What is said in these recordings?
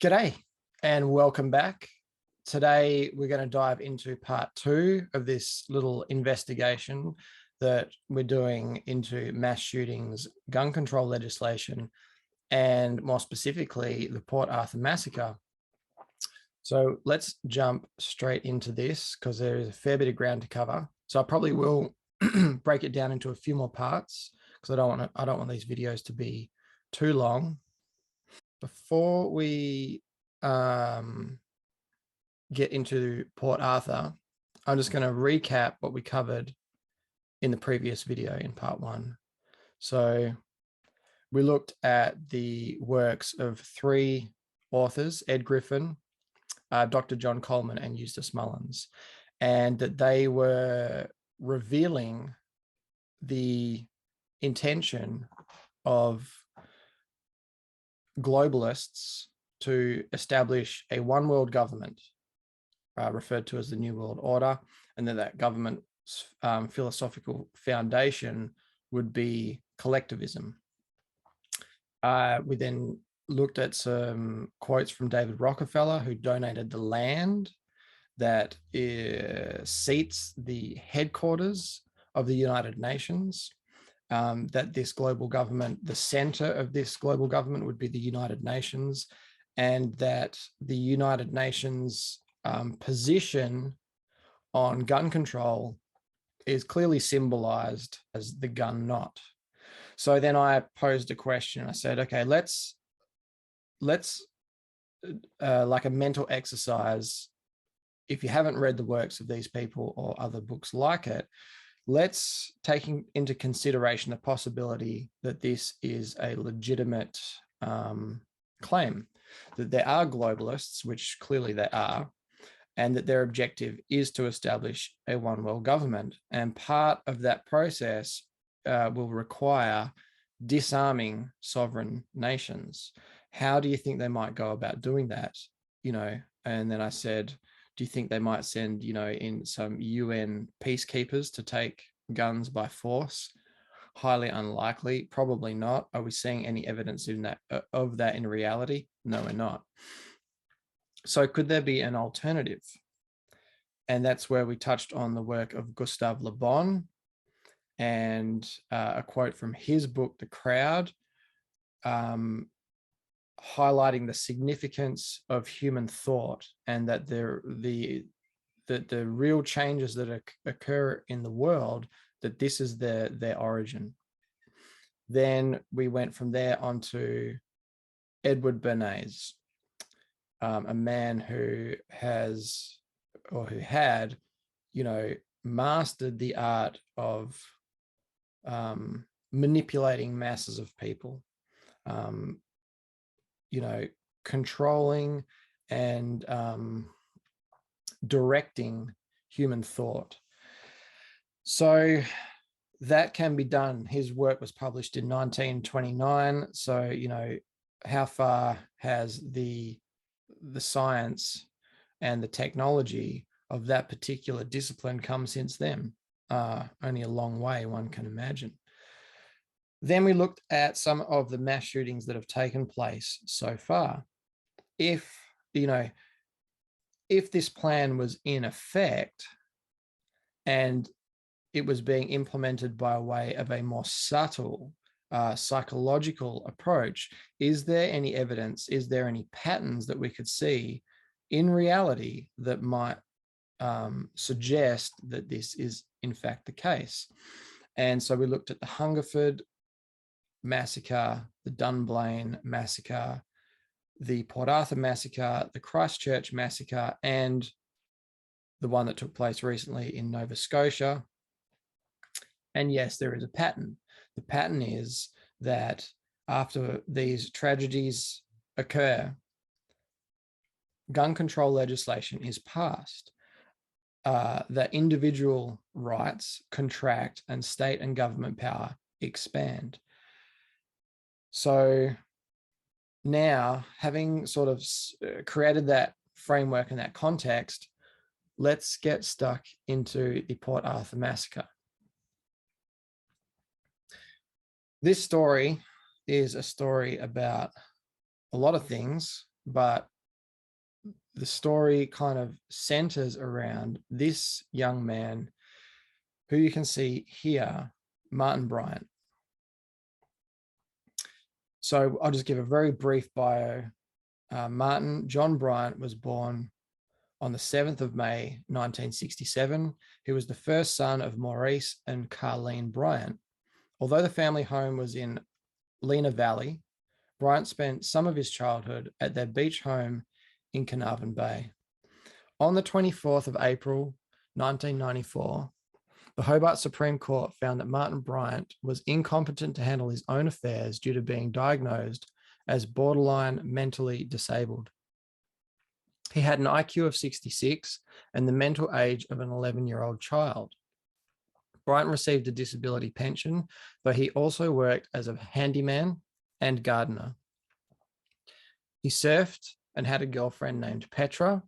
G'day and welcome back. Today we're going to dive into part 2 of this little investigation that we're doing into mass shootings, gun control legislation, and more specifically, the Port Arthur Massacre. So let's jump straight into this because there is a fair bit of ground to cover. So I probably will break it down into a few more parts because I don't want these videos to be too long. Before we get into Port Arthur, I'm just going to recap what we covered in the previous video in part 1. So we looked at the works of 3 authors, Ed Griffin, Dr. John Coleman, and Eustace Mullins, and that they were revealing the intention of globalists to establish a one world government referred to as the New World Order, and that government's philosophical foundation would be collectivism. We then looked at some quotes from David Rockefeller, who donated the land that seats the headquarters of the United Nations, that this global government, the center of this global government would be the United Nations, and that the United Nations position on gun control is clearly symbolized as the gun knot. So then I posed a question. I said, okay, let's like a mental exercise, if you haven't read the works of these people or other books like it, let's take into consideration the possibility that this is a legitimate claim, that there are globalists, which clearly they are, and that their objective is to establish a one world government. And part of that process will require disarming sovereign nations. How do you think they might go about doing that? And then I said, do you think they might send, in some UN peacekeepers to take guns by force? Highly unlikely, probably not. Are we seeing any evidence of that in reality? No, we're not. So could there be an alternative? And that's where we touched on the work of Gustave Le Bon and a quote from his book, The Crowd, highlighting the significance of human thought, and that the real changes that occur in the world, that this is their origin. Then we went from there onto Edward Bernays, a man who had, mastered the art of manipulating masses of people, controlling and directing human thought. So that can be done. His work was published in 1929. So, how far has the science and the technology of that particular discipline come since then? Only a long way, one can imagine. Then we looked at some of the mass shootings that have taken place so far. If this plan was in effect and it was being implemented by way of a more subtle psychological approach, is there any evidence, is there any patterns that we could see in reality that might suggest that this is in fact the case? And so we looked at the Hungerford Massacre, the Dunblane Massacre, the Port Arthur Massacre, the Christchurch Massacre, and the one that took place recently in Nova Scotia. And yes, there is a pattern. The pattern is that after these tragedies occur, gun control legislation is passed, that individual rights contract and state and government power expand. So now, having sort of created that framework and that context, let's get stuck into the Port Arthur Massacre. This story is a story about a lot of things, but the story kind of centers around this young man who you can see here, Martin Bryant. So I'll just give a very brief bio. Martin John Bryant was born on the 7th of May, 1967. He was the first son of Maurice and Carleen Bryant. Although the family home was in Lena Valley, Bryant spent some of his childhood at their beach home in Carnarvon Bay. On the 24th of April, 1994, the Hobart Supreme Court found that Martin Bryant was incompetent to handle his own affairs due to being diagnosed as borderline mentally disabled. He had an IQ of 66 and the mental age of an 11-year-old child. Bryant received a disability pension, but he also worked as a handyman and gardener. He surfed and had a girlfriend named Petra.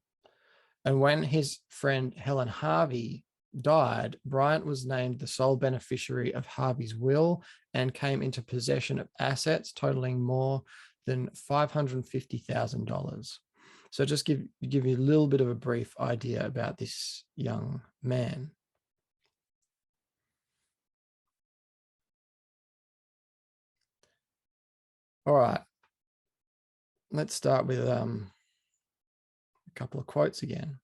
And when his friend Helen Harvey died, Bryant was named the sole beneficiary of Harvey's will and came into possession of assets totaling more than $550,000. So just give you a little bit of a brief idea about this young man. All right, let's start with a couple of quotes again.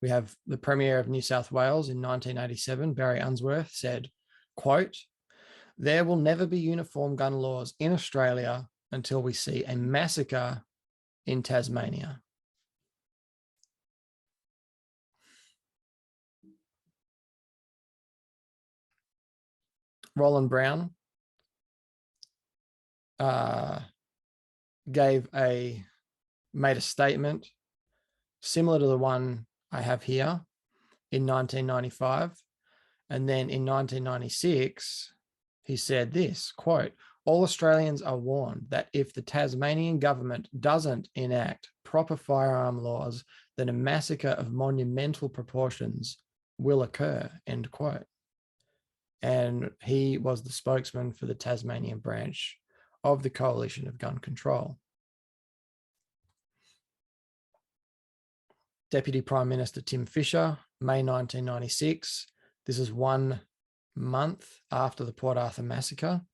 We have the Premier of New South Wales in 1987, Barry Unsworth, said, quote, "There will never be uniform gun laws in Australia until we see a massacre in Tasmania." Roland Brown made a statement similar to the one I have here in 1995. And then in 1996, he said this, quote, "All Australians are warned that if the Tasmanian government doesn't enact proper firearm laws, then a massacre of monumental proportions will occur," end quote. And he was the spokesman for the Tasmanian branch of the Coalition of Gun Control. Deputy Prime Minister Tim Fischer, May 1996, this is 1 month after the Port Arthur Massacre,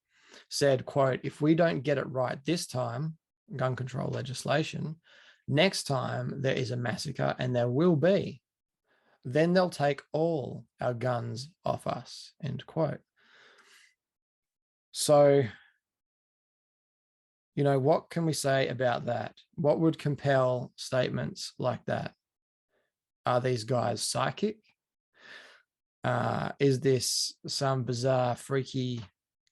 said, quote, "If we don't get it right this time, gun control legislation, next time there is a massacre, and there will be, then they'll take all our guns off us," end quote. So, what can we say about that? What would compel statements like that? Are these guys psychic? Is this some bizarre, freaky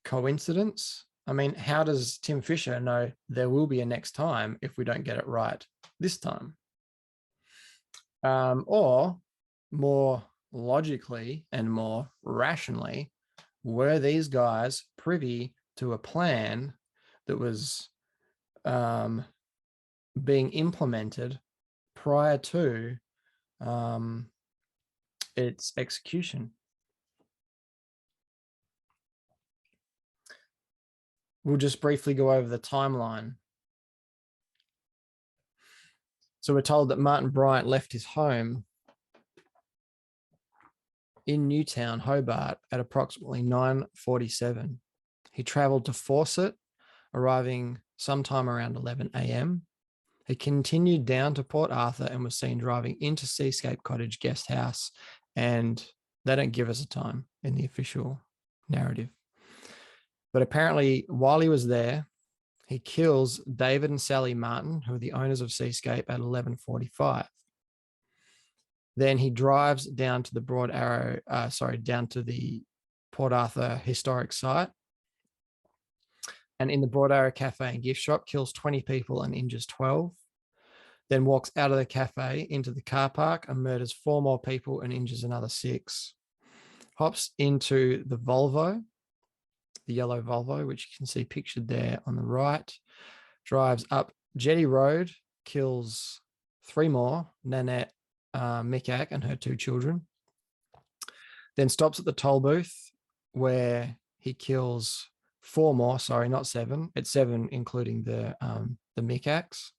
coincidence? I mean, how does Tim Fischer know there will be a next time if we don't get it right this time? Or more logically and more rationally, were these guys privy to a plan that was being implemented prior to its execution? We'll just briefly go over the timeline. So we're told that Martin Bryant left his home in Newtown, Hobart, at approximately 9:47. He travelled to Fawcett, arriving sometime around 11 a.m. He continued down to Port Arthur and was seen driving into Seascape Cottage Guest House, and they don't give us a time in the official narrative. But apparently, while he was there, he kills David and Sally Martin, who are the owners of Seascape, at 11:45. Then he drives down to the down to the Port Arthur historic site. And in the Broad Arrow Cafe and gift shop, kills 20 people and injures 12. Then walks out of the cafe into the car park and murders 4 more people and injures another 6. Hops into the Volvo, the yellow Volvo, which you can see pictured there on the right. Drives up Jetty Road, kills 3 more, Nanette, Mikak and her 2 children. Then stops at the toll booth where he kills 4 more, sorry, not 7. It's 7, including the Mikacs,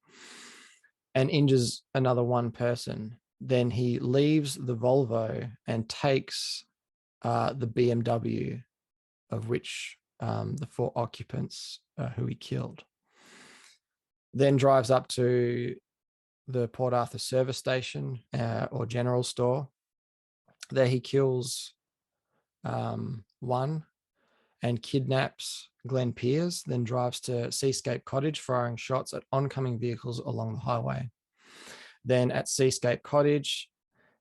and injures another 1 person. Then he leaves the Volvo and takes the BMW, of which the 4 occupants who he killed. Then drives up to the Port Arthur service station or general store. There he kills 1 and kidnaps Glenn Piers, then drives to Seascape Cottage, firing shots at oncoming vehicles along the highway. Then at Seascape Cottage,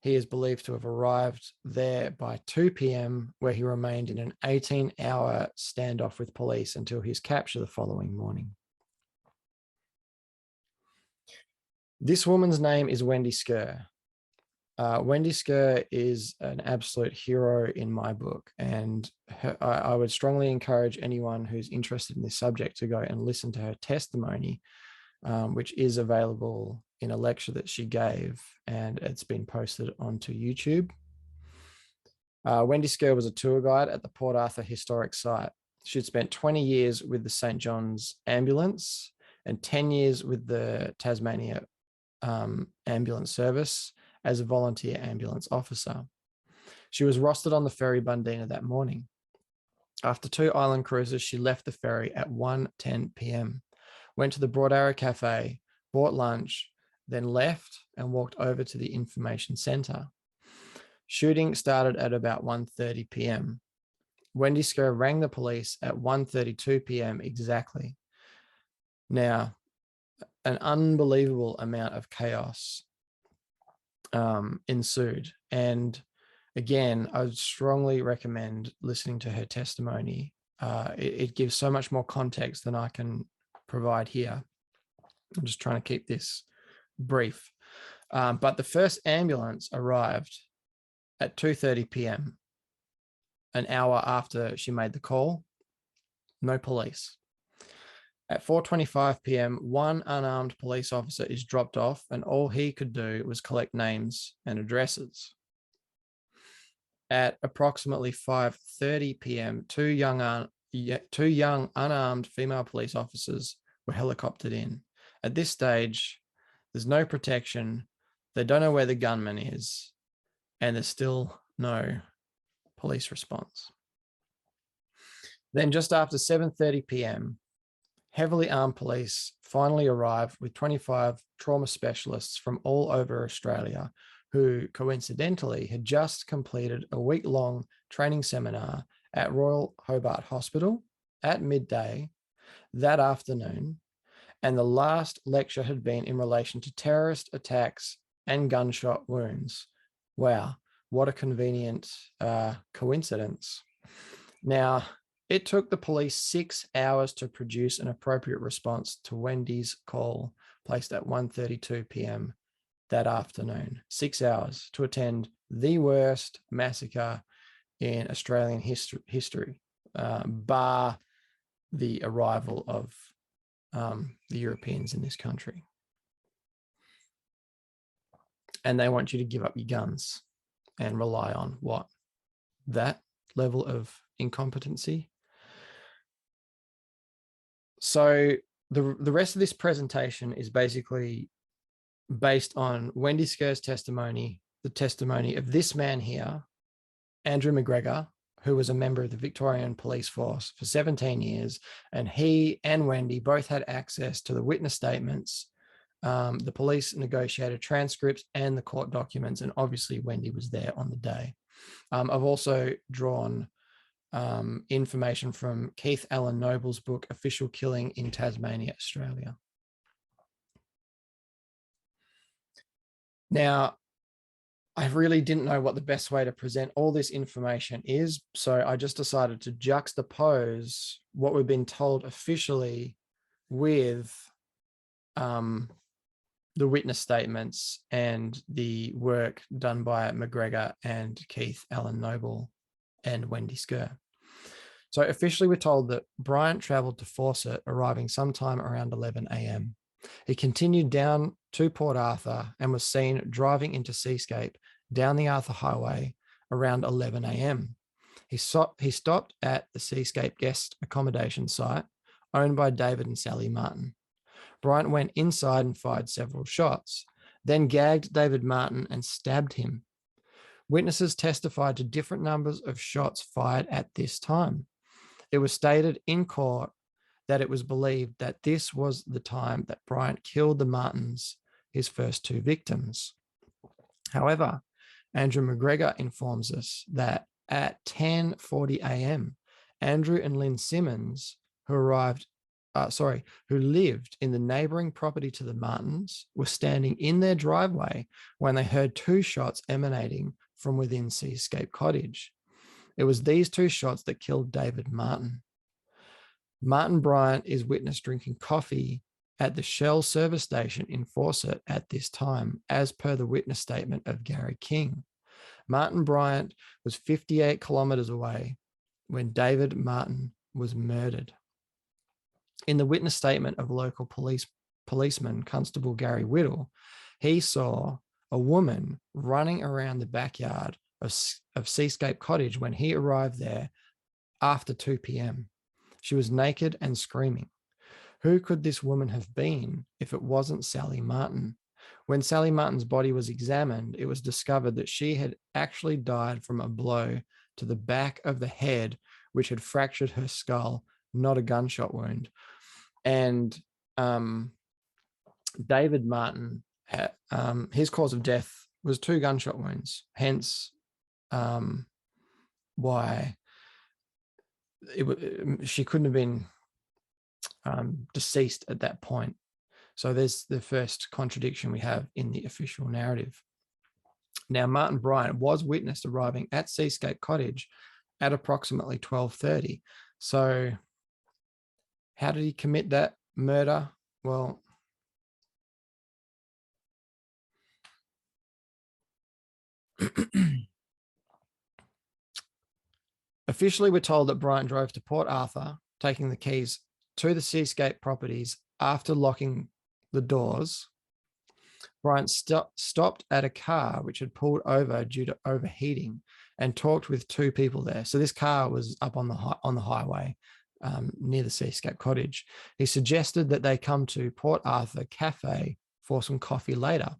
he is believed to have arrived there by 2 p.m., where he remained in an 18-hour standoff with police until his capture the following morning. This woman's name is Wendy Skur. Wendy Skur is an absolute hero in my book, and I would strongly encourage anyone who's interested in this subject to go and listen to her testimony, which is available in a lecture that she gave, and it's been posted onto YouTube. Wendy Skur was a tour guide at the Port Arthur Historic Site. She'd spent 20 years with the St. John's Ambulance and 10 years with the Tasmania Ambulance Service as a volunteer ambulance officer. She was rostered on the ferry Bundina that morning. After 2 island cruises, she left the ferry at 1:10 p.m., went to the Broad Arrow Cafe, bought lunch, then left and walked over to the information centre. Shooting started at about 1:30 p.m. Wendy Skur rang the police at 1:32 p.m. exactly. Now, an unbelievable amount of chaos ensued. And again, I would strongly recommend listening to her testimony. It gives so much more context than I can provide here. I'm just trying to keep this brief. But the first ambulance arrived at 2:30 p.m., an hour after she made the call. No police. At 4:25 p.m., 1 unarmed police officer is dropped off, and all he could do was collect names and addresses. At approximately 5:30 p.m., two young unarmed female police officers were helicoptered in. At this stage, there's no protection. They don't know where the gunman is, and there's still no police response. Then just after 7:30 p.m., heavily armed police finally arrived with 25 trauma specialists from all over Australia, who coincidentally had just completed a week-long training seminar at Royal Hobart Hospital at midday that afternoon. And the last lecture had been in relation to terrorist attacks and gunshot wounds. Wow, what a convenient coincidence. Now, it took the police 6 hours to produce an appropriate response to Wendy's call, placed at 1:32 p.m. that afternoon. 6 hours to attend the worst massacre in Australian history, bar the arrival of the Europeans in this country. And they want you to give up your guns and rely on what? That level of incompetency. So the rest of this presentation is basically based on Wendy Skur's testimony, the testimony of this man here, Andrew McGregor, who was a member of the Victorian Police Force for 17 years. And he and Wendy both had access to the witness statements, the police negotiated transcripts, and the court documents. And obviously Wendy was there on the day. I've also drawn information from Keith Allen Noble's book, Official Killing in Tasmania, Australia. Now, I really didn't know what the best way to present all this information is, so I just decided to juxtapose what we've been told officially with the witness statements and the work done by McGregor and Keith Allen Noble and Wendy Skur. So officially we're told that Bryant travelled to Fawcett, arriving sometime around 11 a.m. He continued down to Port Arthur and was seen driving into Seascape down the Arthur Highway around 11 a.m. He stopped at the Seascape guest accommodation site owned by David and Sally Martin. Bryant went inside and fired several shots, then gagged David Martin and stabbed him. Witnesses testified to different numbers of shots fired at this time. It was stated in court that it was believed that this was the time that Bryant killed the Martins, his first two victims. However, Andrew McGregor informs us that at 10:40 a.m., Andrew and Lynn Simmons, who lived in the neighboring property to the Martins, were standing in their driveway when they heard two shots emanating from within Seascape Cottage. It was these two shots that killed David Martin. Martin Bryant is witnessed drinking coffee at the Shell service station in Fawcett at this time, as per the witness statement of Gary King. Martin Bryant was 58 kilometers away when David Martin was murdered. In the witness statement of local policeman Constable Gary Whittle, he saw a woman running around the backyard of Seascape Cottage when he arrived there after 2 p.m. She was naked and screaming. Who could this woman have been if it wasn't Sally Martin? When Sally Martin's body was examined, it was discovered that she had actually died from a blow to the back of the head, which had fractured her skull, not a gunshot wound. And David Martin, his cause of death was 2 gunshot wounds, hence why she couldn't have been deceased at that point. So there's the first contradiction we have in the official narrative. Now, Martin Bryant was witnessed arriving at Seascape Cottage at approximately 12:30. So how did he commit that murder? Well, officially, we're told that Bryant drove to Port Arthur, taking the keys to the Seascape properties after locking the doors. Bryant stopped at a car which had pulled over due to overheating and talked with 2 people there. So this car was up on the highway near the Seascape Cottage. He suggested that they come to Port Arthur Cafe for some coffee later.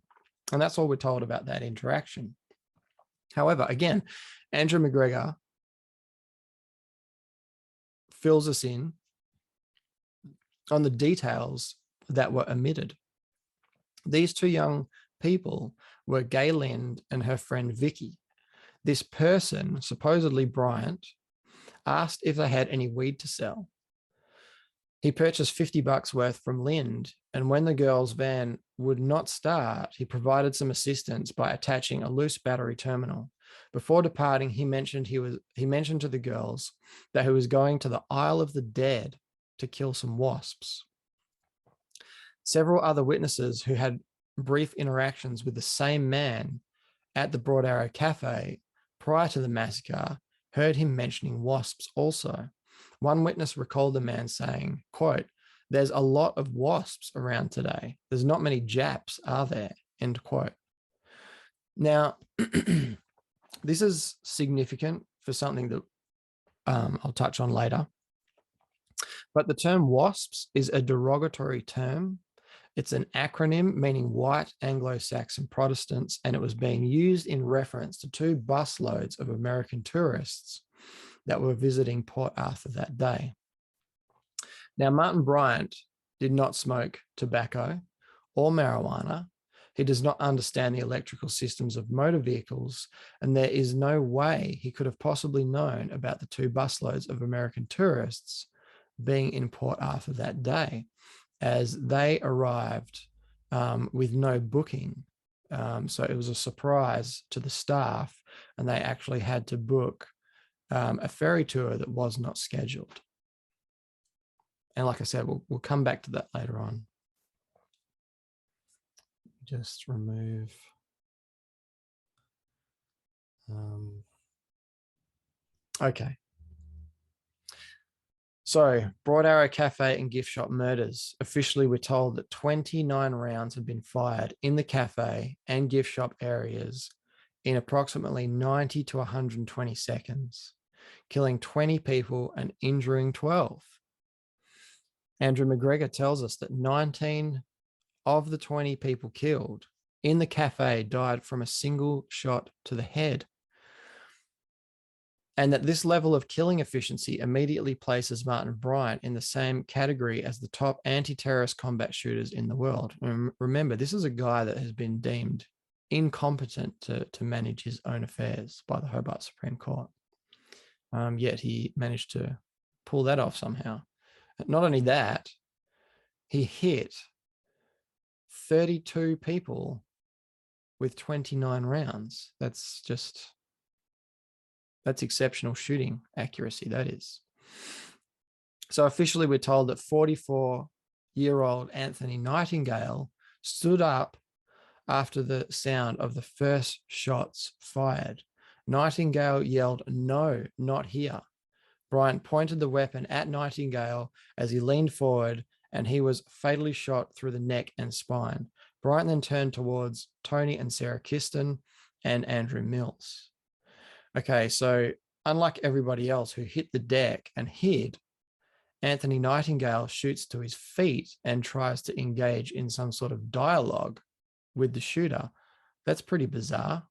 And that's all we're told about that interaction. However, again, Andrew McGregor fills us in on the details that were omitted. These 2 young people were Gaylind and her friend Vicky. This person, supposedly Bryant, asked if they had any weed to sell. He purchased $50 worth from Lind, and when the girls' van would not start, he provided some assistance by attaching a loose battery terminal. Before departing, he mentioned to the girls that he was going to the Isle of the Dead to kill some wasps. Several other witnesses who had brief interactions with the same man at the Broad Arrow Cafe prior to the massacre heard him mentioning wasps also. One witness recalled the man saying, quote, "There's a lot of wasps around today. There's not many Japs, are there?" End quote. Now, this is significant for something that I'll touch on later. But the term WASPs is a derogatory term. It's an acronym meaning White Anglo-Saxon Protestants, and it was being used in reference to 2 busloads of American tourists that were visiting Port Arthur that day. Now, Martin Bryant did not smoke tobacco or marijuana. He does not understand the electrical systems of motor vehicles, and there is no way he could have possibly known about the 2 busloads of American tourists being in Port Arthur that day, as they arrived with no booking. So it was a surprise to the staff, and they actually had to book a ferry tour that was not scheduled. And like I said, we'll come back to that later on. Just remove. Okay. So, Broad Arrow Cafe and gift shop murders. Officially, we're told that 29 rounds have been fired in the cafe and gift shop areas in approximately 90 to 120 seconds. killing 20 people and injuring 12. Andrew McGregor tells us that 19 of the 20 people killed in the cafe died from a single shot to the head. And that this level of killing efficiency immediately places Martin Bryant in the same category as the top anti-terrorist combat shooters in the world. And remember, this is a guy that has been deemed incompetent to manage his own affairs by the Hobart Supreme Court. Yet he managed to pull that off somehow. Not only that, he hit 32 people with 29 rounds. That's exceptional shooting accuracy, that is. So officially, we're told that 44-year-old Anthony Nightingale stood up after the sound of the first shots fired. Nightingale yelled, "No, not here." Bryant pointed the weapon at Nightingale as he leaned forward, and he was fatally shot through the neck and spine. Bryant then turned towards Tony and Sarah Kiston and Andrew Mills. Okay, so unlike everybody else who hit the deck and hid, Anthony Nightingale shoots to his feet and tries to engage in some sort of dialogue with the shooter. That's pretty bizarre.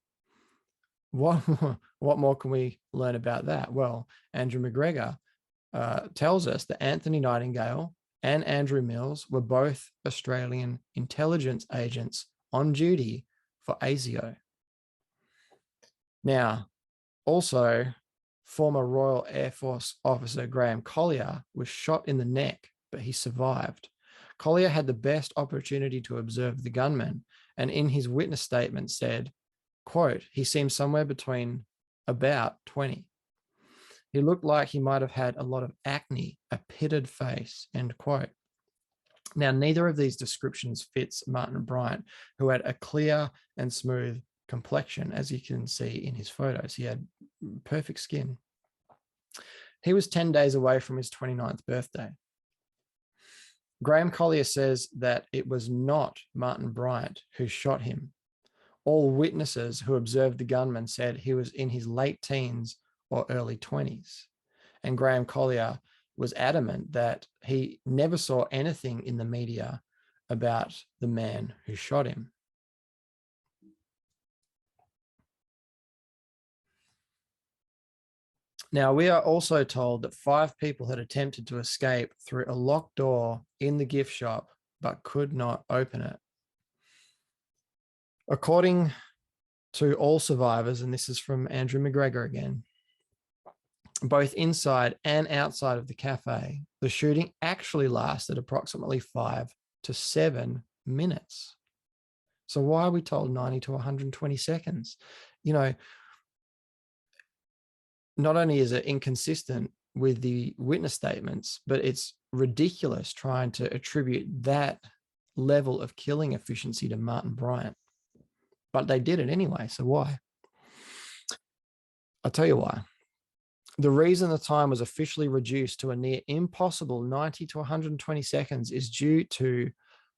What more can we learn about that? Well, Andrew McGregor tells us that Anthony Nightingale and Andrew Mills were both Australian intelligence agents on duty for ASIO. Now, also, former Royal Air Force officer Graham Collier was shot in the neck, but he survived. Collier had the best opportunity to observe the gunman, and in his witness statement said, quote, "He seemed somewhere between about 20. He looked like he might have had a lot of acne, a pitted face," end quote. Now, neither of these descriptions fits Martin Bryant, who had a clear and smooth complexion, as you can see in his photos. He had perfect skin. He was 10 days away from his 29th birthday. Graham Collier says that it was not Martin Bryant who shot him. All witnesses who observed the gunman said he was in his late teens or early 20s. And Graham Collier was adamant that he never saw anything in the media about the man who shot him. Now, we are also told that 5 people had attempted to escape through a locked door in the gift shop, but could not open it. According to all survivors, and this is from Andrew McGregor again, both inside and outside of the cafe, the shooting actually lasted approximately 5 to 7 minutes. So why are we told 90 to 120 seconds? You know, not only is it inconsistent with the witness statements, but it's ridiculous trying to attribute that level of killing efficiency to Martin Bryant. But they did it anyway, so why? I'll tell you why. The reason the time was officially reduced to a near impossible 90 to 120 seconds is due to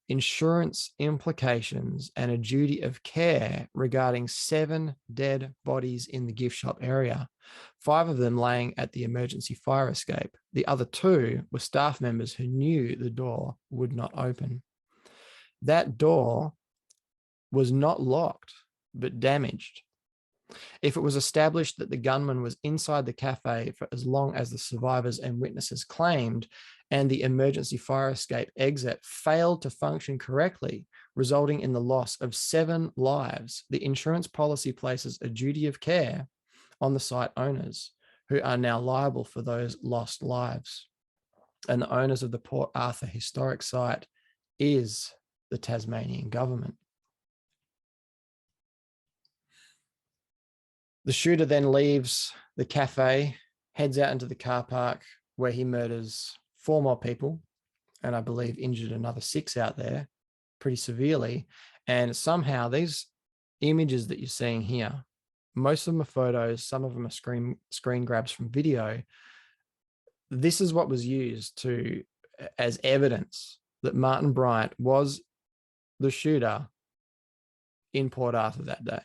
insurance implications and a duty of care regarding 7 dead bodies in the gift shop area, 5 of them laying at the emergency fire escape. The other 2 were staff members who knew the door would not open. That door was not locked, but damaged. If it was established that the gunman was inside the cafe for as long as the survivors and witnesses claimed, and the emergency fire escape exit failed to function correctly, resulting in the loss of 7 lives, the insurance policy places a duty of care on the site owners, who are now liable for those lost lives. And the owners of the Port Arthur historic site is the Tasmanian government. The shooter then leaves the cafe, heads out into the car park, where he murders 4 more people, and I believe injured another 6 out there pretty severely. And somehow these images that you're seeing here, most of them are photos, some of them are screen grabs from video. This is what was used as evidence that Martin Bryant was the shooter in Port Arthur that day.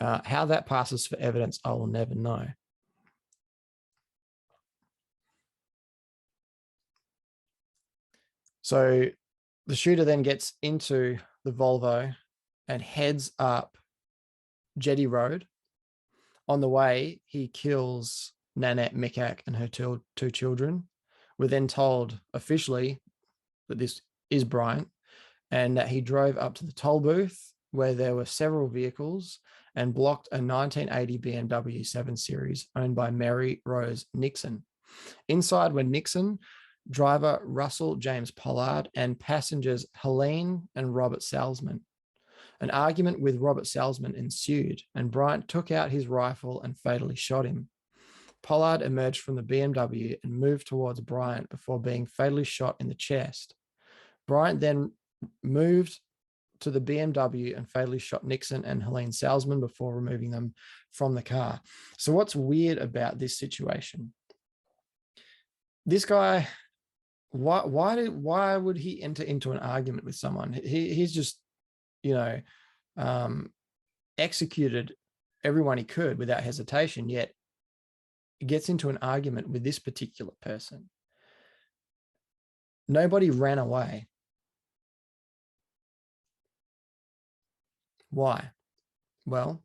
How that passes for evidence, I will never know. So the shooter then gets into the Volvo and heads up Jetty Road. On the way, he kills Nanette Mikak and her two children. We're then told officially that this is Bryant and that he drove up to the toll booth where there were several vehicles and blocked a 1980 BMW 7 Series owned by Mary Rose Nixon. Inside were Nixon, driver Russell James Pollard, and passengers Helene and Robert Salzman. An argument with Robert Salzman ensued, and Bryant took out his rifle and fatally shot him. Pollard emerged from the BMW and moved towards Bryant before being fatally shot in the chest. Bryant then moved to the BMW and fatally shot Nixon and Helene Salzman before removing them from the car. So what's weird about this situation? This guy, why would he enter into an argument with someone? He's just, executed everyone he could without hesitation, yet he gets into an argument with this particular person. Nobody ran away. Why? Well,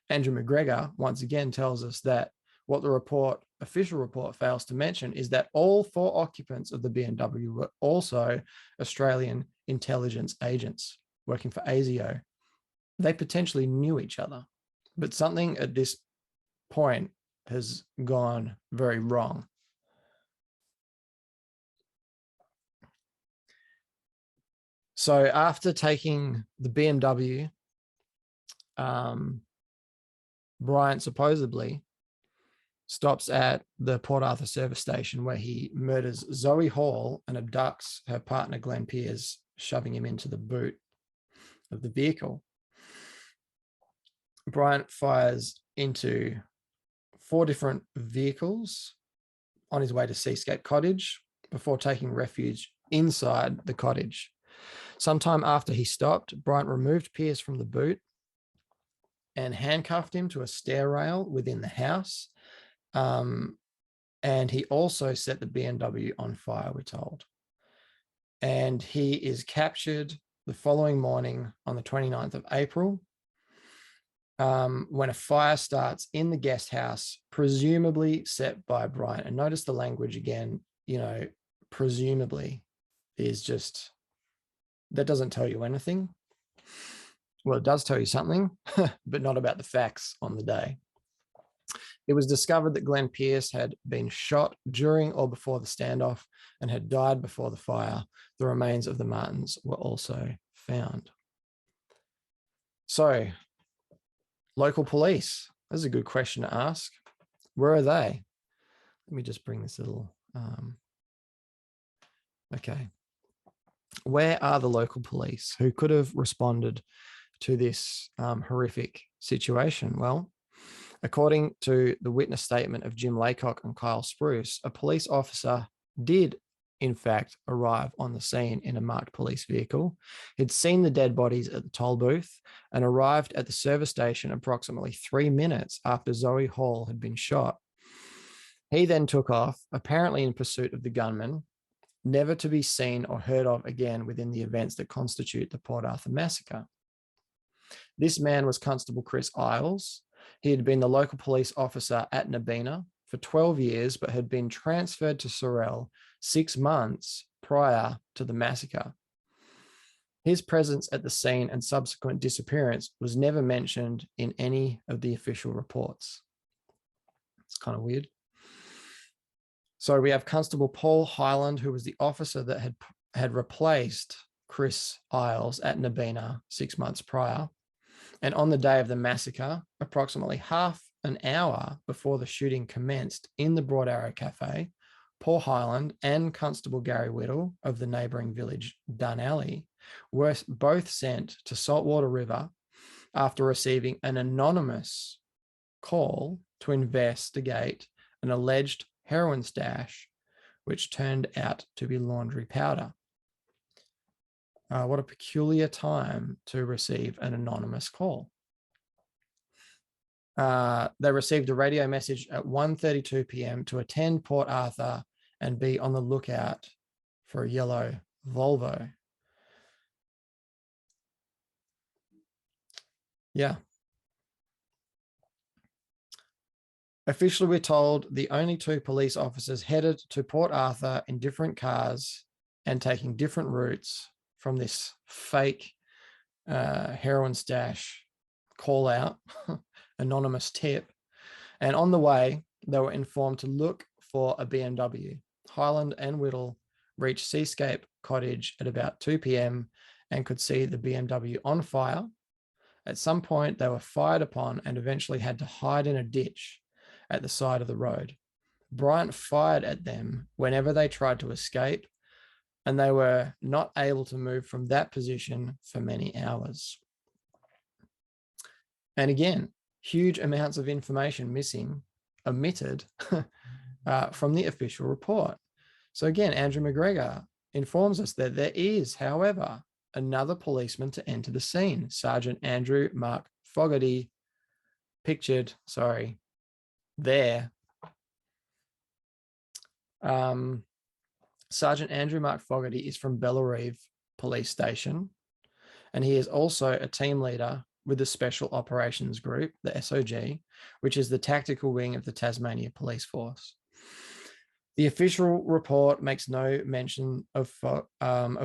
Andrew McGregor once again tells us that what the official report fails to mention is that all 4 occupants of the BMW were also Australian intelligence agents working for ASIO. They potentially knew each other, but something at this point has gone very wrong. So after taking the BMW, Bryant supposedly stops at the Port Arthur service station where he murders Zoe Hall and abducts her partner Glenn Pearce, shoving him into the boot of the vehicle. Bryant fires into 4 different vehicles on his way to Seascape Cottage before taking refuge inside the cottage. Sometime after he stopped, Bryant removed Pearce from the boot and handcuffed him to a stair rail within the house. And he also set the BMW on fire, we're told. And he is captured the following morning on the 29th of April, when a fire starts in the guest house, presumably set by Bryant. And notice the language again, presumably is just, that doesn't tell you anything. Well, it does tell you something, but not about the facts on the day. It was discovered that Glenn Pearce had been shot during or before the standoff and had died before the fire. The remains of the Martins were also found. So, local police. That's a good question to ask. Where are they? Let me just bring this little... okay. Where are the local police who could have responded to this horrific situation? Well, according to the witness statement of Jim Laycock and Kyle Spruce, a police officer did, in fact, arrive on the scene in a marked police vehicle. He'd seen the dead bodies at the toll booth and arrived at the service station approximately 3 minutes after Zoe Hall had been shot. He then took off, apparently in pursuit of the gunman, never to be seen or heard of again within the events that constitute the Port Arthur Massacre. This man was Constable Chris Isles. He had been the local police officer at Nabina for 12 years, but had been transferred to Sorel 6 months prior to the massacre. His presence at the scene and subsequent disappearance was never mentioned in any of the official reports. It's kind of weird. So we have Constable Paul Hyland, who was the officer that had replaced Chris Isles at Nabina 6 months prior. And on the day of the massacre, approximately half an hour before the shooting commenced in the Broad Arrow Cafe, Paul Hyland and Constable Gary Whittle of the neighbouring village Dunalley were both sent to Saltwater River after receiving an anonymous call to investigate an alleged heroin stash, which turned out to be laundry powder. What a peculiar time to receive an anonymous call. They received a radio message at 1:32 p.m. to attend Port Arthur and be on the lookout for a yellow Volvo. Yeah. Officially, we're told the only two police officers headed to Port Arthur in different cars and taking different routes from this fake heroin stash call out, anonymous tip. And on the way, they were informed to look for a BMW. Highland and Whittle reached Seascape Cottage at about 2 p.m. and could see the BMW on fire. At some point, they were fired upon and eventually had to hide in a ditch at the side of the road. Bryant fired at them whenever they tried to escape, and they were not able to move from that position for many hours. And again, huge amounts of information omitted from the official report. So again, Andrew McGregor informs us that there is, however, another policeman to enter the scene, Sergeant Andrew Mark Fogarty, pictured, there. Sergeant Andrew Mark Fogarty is from Bellarive Police Station, and he is also a team leader with the Special Operations Group, the SOG, which is the tactical wing of the Tasmania Police Force. The official report makes no mention of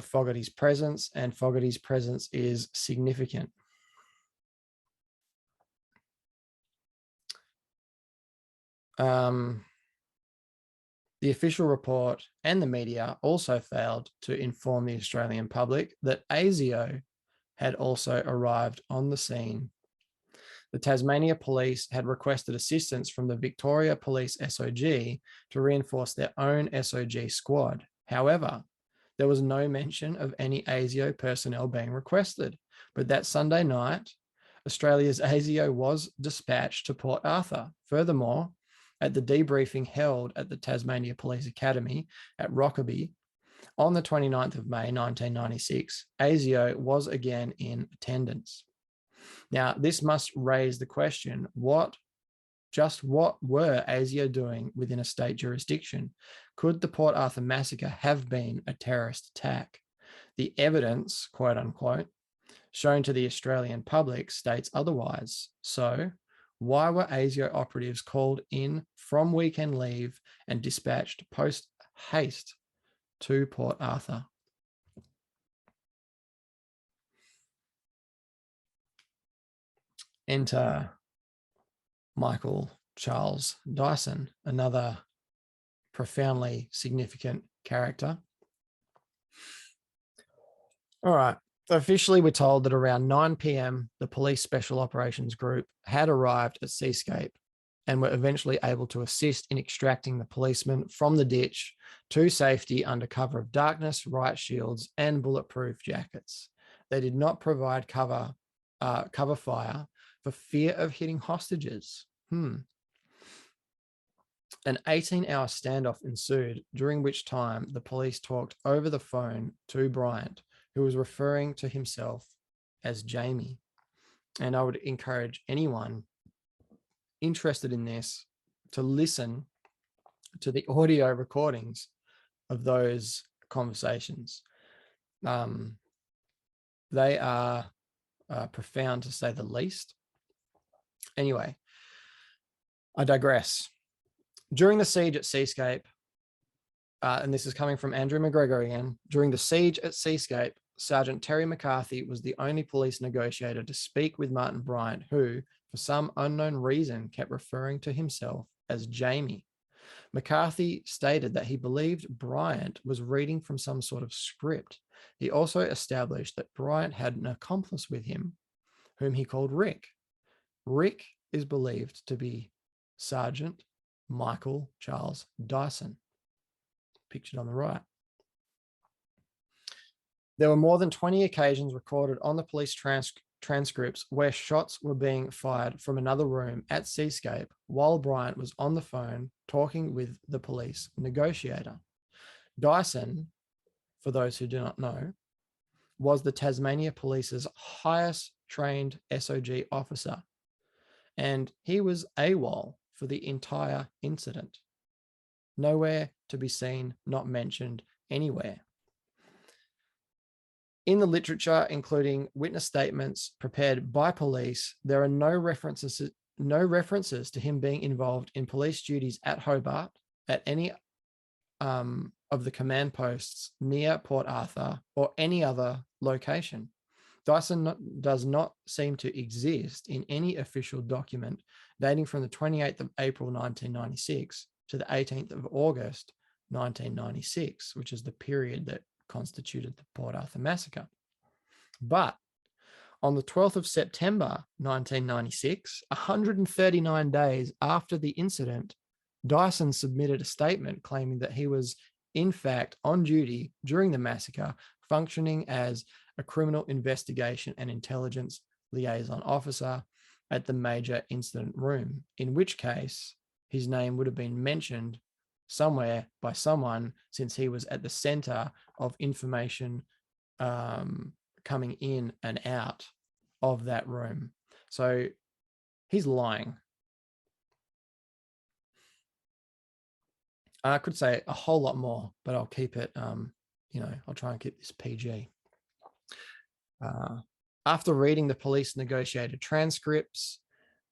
Fogarty's presence, and Fogarty's presence is significant. The official report and the media also failed to inform the Australian public that ASIO had also arrived on the scene. The Tasmania Police had requested assistance from the Victoria Police SOG to reinforce their own SOG squad. However, there was no mention of any ASIO personnel being requested. But that Sunday night, Australia's ASIO was dispatched to Port Arthur. Furthermore, at the debriefing held at the Tasmania Police Academy at Rockaby on the 29th of May, 1996, ASIO was again in attendance. Now, this must raise the question, what were ASIO doing within a state jurisdiction? Could the Port Arthur Massacre have been a terrorist attack? The evidence, quote unquote, shown to the Australian public states otherwise. So, why were ASIO operatives called in from weekend leave and dispatched post haste to Port Arthur? Enter Michael Charles Dyson, another profoundly significant character. All right. Officially, we're told that around 9 p.m., the Police Special Operations Group had arrived at Seascape and were eventually able to assist in extracting the policemen from the ditch to safety under cover of darkness, riot shields, and bulletproof jackets. They did not provide cover fire for fear of hitting hostages. An 18-hour standoff ensued, during which time the police talked over the phone to Bryant, who was referring to himself as Jamie. And I would encourage anyone interested in this to listen to the audio recordings of those conversations. They are profound, to say the least. Anyway, I digress. During the siege at Seascape, and this is coming from Andrew McGregor again, during the siege at Seascape, Sergeant Terry McCarthy was the only police negotiator to speak with Martin Bryant, who, for some unknown reason, kept referring to himself as Jamie. McCarthy stated that he believed Bryant was reading from some sort of script. He also established that Bryant had an accomplice with him, whom he called Rick. Rick is believed to be Sergeant Michael Charles Dyson, pictured on the right. There were more than 20 occasions recorded on the police transcripts where shots were being fired from another room at Seascape while Bryant was on the phone talking with the police negotiator. Dyson, for those who do not know, was the Tasmania Police's highest trained SOG officer, and he was AWOL for the entire incident. Nowhere to be seen, not mentioned anywhere. In the literature, including witness statements prepared by police, there are no references to him being involved in police duties at Hobart at any of the command posts near Port Arthur or any other location. Dyson does not seem to exist in any official document dating from the 28th of April 1996 to the 18th of August 1996, which is the period that constituted the Port Arthur Massacre. But on the 12th of September 1996, 139 days after the incident, Dyson submitted a statement claiming that he was, in fact, on duty during the massacre, functioning as a criminal investigation and intelligence liaison officer at the major incident room, in which case his name would have been mentioned somewhere by someone, since he was at the center of information coming in and out of that room. So he's lying. I could say a whole lot more, but I'll keep it, I'll try and keep this PG. After reading the police negotiated transcripts,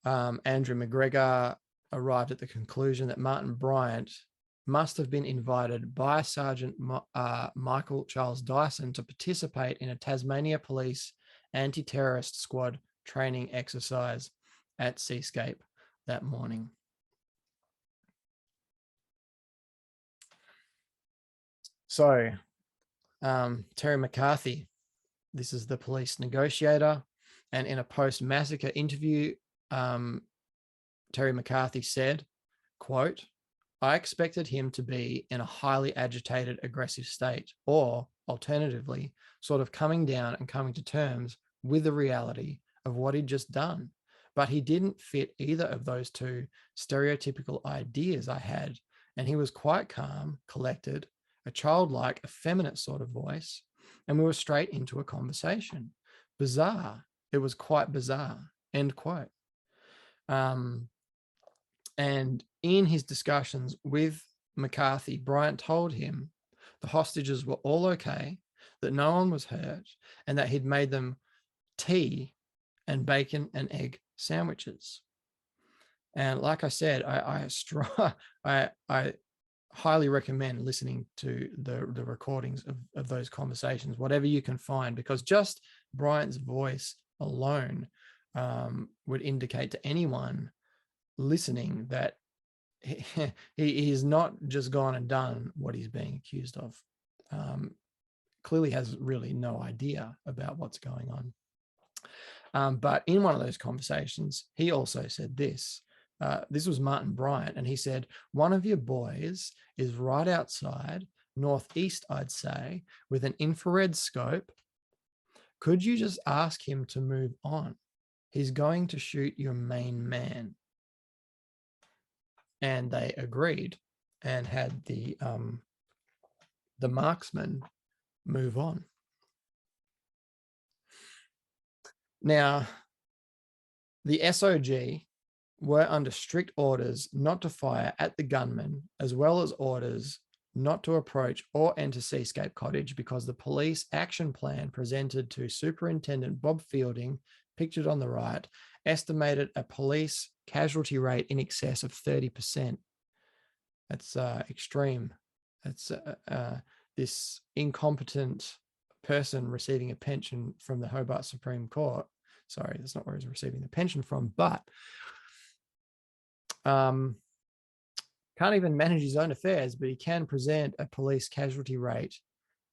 Andrew McGregor arrived at the conclusion that Martin Bryant must have been invited by Sergeant Michael Charles Dyson to participate in a Tasmania Police anti-terrorist squad training exercise at Seascape that morning. So Terry McCarthy, this is the police negotiator, and in a post-massacre interview, Terry McCarthy said, quote, "I expected him to be in a highly agitated, aggressive state, or alternatively, sort of coming down and coming to terms with the reality of what he'd just done. But he didn't fit either of those two stereotypical ideas I had, and he was quite calm, collected, a childlike, effeminate sort of voice, and we were straight into a conversation. Bizarre. It was quite bizarre," end quote. And in his discussions with McCarthy, Bryant told him the hostages were all okay, that no one was hurt, and that he'd made them tea and bacon and egg sandwiches. And like I said, I highly recommend listening to the recordings of those conversations, whatever you can find, because just Bryant's voice alone would indicate to anyone listening that he is not just gone and done what he's being accused of. Clearly has really no idea about what's going on. But in one of those conversations, he also said this. This was Martin Bryant, and he said, "One of your boys is right outside, northeast, I'd say, with an infrared scope. Could you just ask him to move on? He's going to shoot your main man." And they agreed and had the marksman move on. Now, the SOG were under strict orders not to fire at the gunman, as well as orders not to approach or enter Seascape Cottage, because the police action plan presented to Superintendent Bob Fielding, pictured on the right, estimated a police casualty rate in excess of 30%. That's extreme. That's this incompetent person receiving a pension from the Hobart Supreme Court. Sorry, that's not where he's receiving the pension from, but can't even manage his own affairs, but he can present a police casualty rate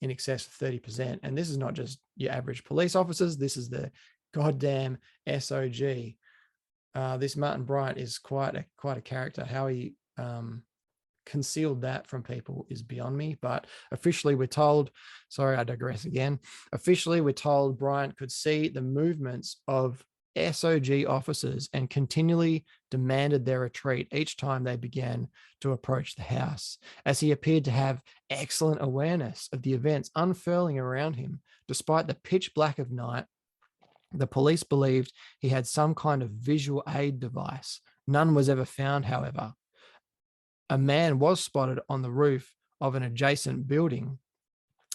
in excess of 30%. And this is not just your average police officers. This is the goddamn SOG. This Martin Bryant is quite a character. How he concealed that from people is beyond me. But officially we're told, sorry, I digress again. Officially we're told Bryant could see the movements of SOG officers and continually demanded their retreat each time they began to approach the house, as he appeared to have excellent awareness of the events unfurling around him. Despite the pitch black of night, the police believed he had some kind of visual aid device. None was ever found, however. A man was spotted on the roof of an adjacent building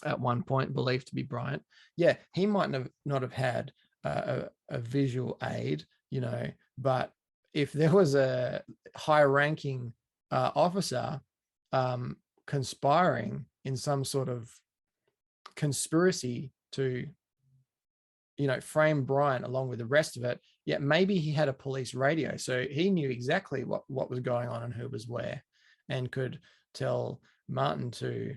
at one point believed to be Bryant. Yeah, he might not have had a visual aid, you know, but if there was a high-ranking officer conspiring in some sort of conspiracy to, you know, frame Bryant along with the rest of it, yeah, maybe he had a police radio, so he knew exactly what was going on and who was where, and could tell Martin to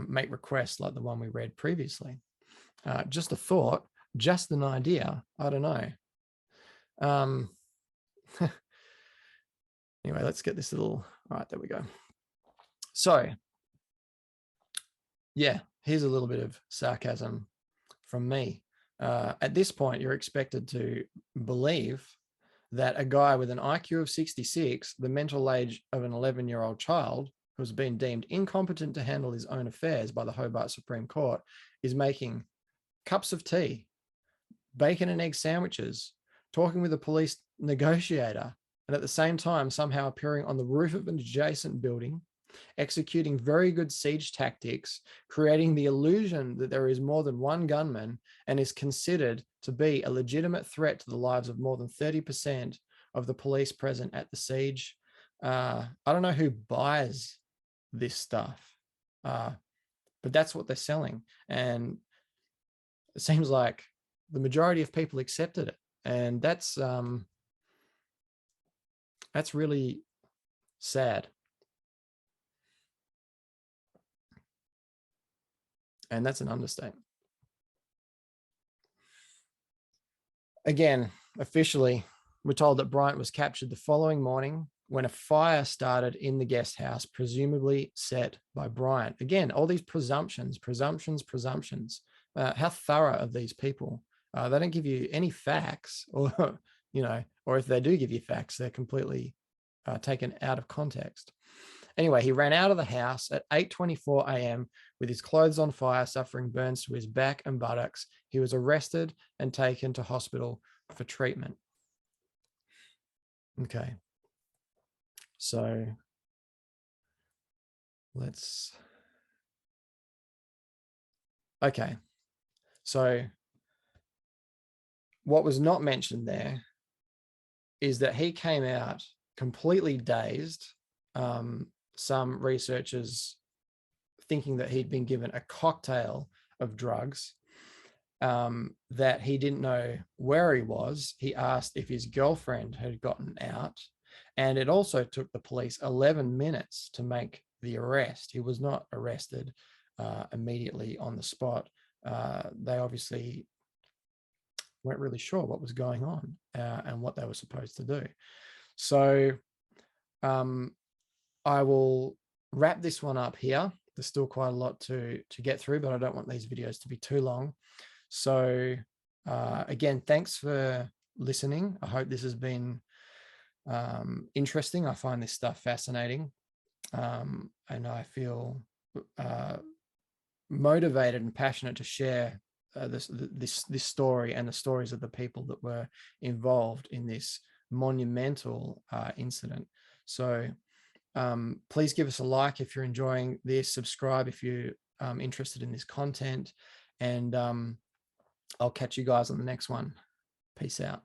make requests like the one we read previously. Just a thought, just an idea. I don't know. Anyway, let's get this little, all right, there we go. So yeah, here's a little bit of sarcasm from me. At this point, you're expected to believe that a guy with an IQ of 66, the mental age of an 11-year-old child who's been deemed incompetent to handle his own affairs by the Hobart Supreme Court, is making cups of tea, bacon and egg sandwiches, talking with a police negotiator, and at the same time somehow appearing on the roof of an adjacent building, executing very good siege tactics, creating the illusion that there is more than one gunman, and is considered to be a legitimate threat to the lives of more than 30% of the police present at the siege. I don't know who buys this stuff, but that's what they're selling. And it seems like the majority of people accepted it. And that's really sad. And that's an understatement. Again, officially, we're told that Bryant was captured the following morning when a fire started in the guest house, presumably set by Bryant. Again, all these presumptions. How thorough are these people? They don't give you any facts, or, you know, or if they do give you facts, they're completely taken out of context. Anyway, he ran out of the house at 8:24 a.m. with his clothes on fire, suffering burns to his back and buttocks. He was arrested and taken to hospital for treatment. Okay. So okay. So what was not mentioned there is that he came out completely dazed. Some researchers thinking that he'd been given a cocktail of drugs, that he didn't know where he was. He asked if his girlfriend had gotten out, and it also took the police 11 minutes to make the arrest. He was not arrested immediately on the spot. They obviously weren't really sure what was going on and what they were supposed to do. So I will wrap this one up here. There's still quite a lot to get through, but I don't want these videos to be too long. So again, thanks for listening. I hope this has been interesting. I find this stuff fascinating, and I feel motivated and passionate to share this story and the stories of the people that were involved in this monumental incident. So please give us a like if you're enjoying this, subscribe if you're interested in this content, and I'll catch you guys on the next one. Peace out.